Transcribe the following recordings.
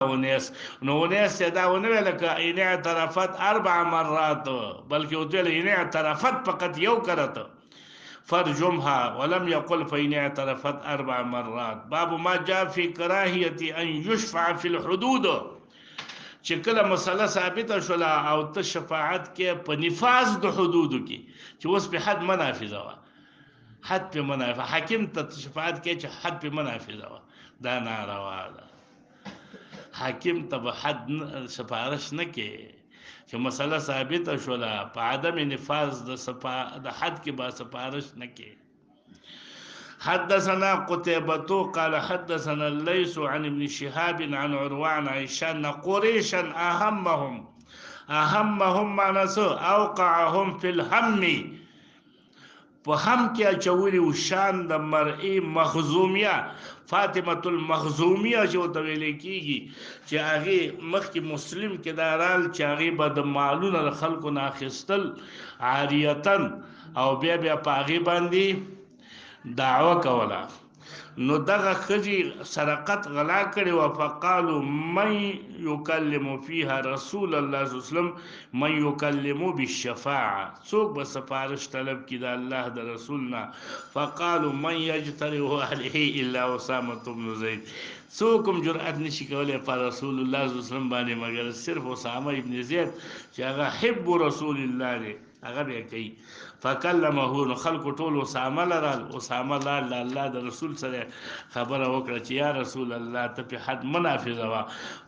ونیس نو ونیس دا ونه ویل ک ان اعترفت 4 مرات بلکې او ته ان اعترفت فقط یو کرته فرجمها ولم يقل فإن اعترفت 4 مرات. باب ما جاء في كراهية أن يشفع في الحدود چې کله مسله ثابته شوله او ته شفاعت کې په نفاذ د حدودو کې چې اوس په حد منافذه وه حد په منافذه حاکم ته شفاعت کې چې حد په منافذه وه دا ناروا ده حاکم ته به حد سفارش نه کې چې مسله ثابته شوله په عدم نفاذ د حد کې به سفارش نه کې. حدثنا قتيبة قال حدثنا الليث عن ابن شهاب عن عروة عن عائشة أن قريشا أهمهم ما نسو أوقعهم في الهم فهم كي أجولي وشان د مرئي مخزومية فاطمة المخزومية جو تویلې کیږي چې هغه مخکې مسلم کې دارال چې هغه به د مالونو د خلکو نه اخیستل عاریتن او بیا په هغه باندې دعوه کوله نو دغه خځې سرقت غلا کړې وه فقالوا من يكلم فيها رسول الله صلی الله علیه وسلم من يكلم بالشفاعه څوک به سفارش طلب کړي د الله د رسول نه فقالوا من يجترئ عليه الا اسامه بن زید څوک هم جرأت نشي کولی په رسول الله صلی الله علیه وسلم باندې مګر صرف اسامه ابن زید چې هغه حب رسول الله دی هغه به کوي فکلمه نو خلکو ټول اسامه لرل اسامه لاړ الله د رسول سره خبره وکړه چې یا رسول الله ته په حد منافذه وه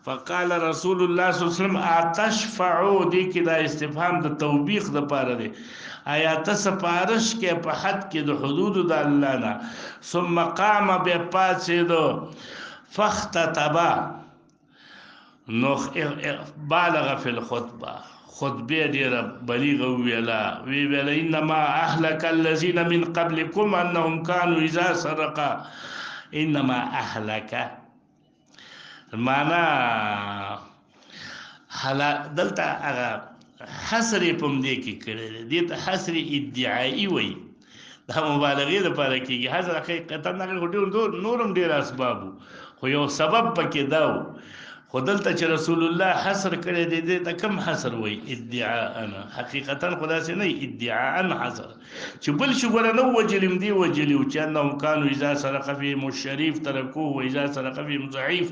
فقال رسول الله صلی الله علیه وسلم اتشفعوا دې کې دا استفهام د توبیخ دپاره دی آیا ته سفارش کې په حد کې د حدودو د الله نه ثم قام بیا پاڅېدو فاختتبا نو بالغ فی الخطبه خطبه ډیره بلیغه ویلا انما اهلك الذين من قبلكم انهم كانوا اذا سرقوا انما اهلك معنا حالا دلته هغه حصر پم دې کې کړی دی ته حصر ادعایی وي دا مبالغه لپاره کېږي حصر حقیقتا نه نورم ډیر اسباب خو یو سبب پکې دا خو دلته چې رسول الله حصر کړی دی دې ته کم حصر وای ادعاء حقیقتا خدا سي نه ادعاء حصر چې بل شي ګور نو وجلم دی وجلی او چې انهم كانوا اذا سرق فيهم الشريف تركوه واذا سرق فيهم ضعيف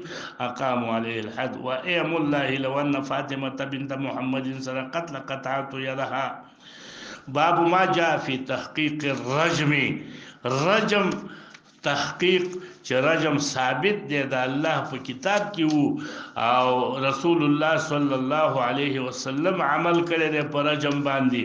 اقاموا عليه الحد وايم الله لو ان فاطمه بنت محمد سرقت لقطعت يدها. باب ما جاء في تحقيق الرجم تحقیق چې رجم ثابت دی د الله په کتاب کې وو او رسول الله صلی الله علیه وسلم عمل کړی دی په رجم باندې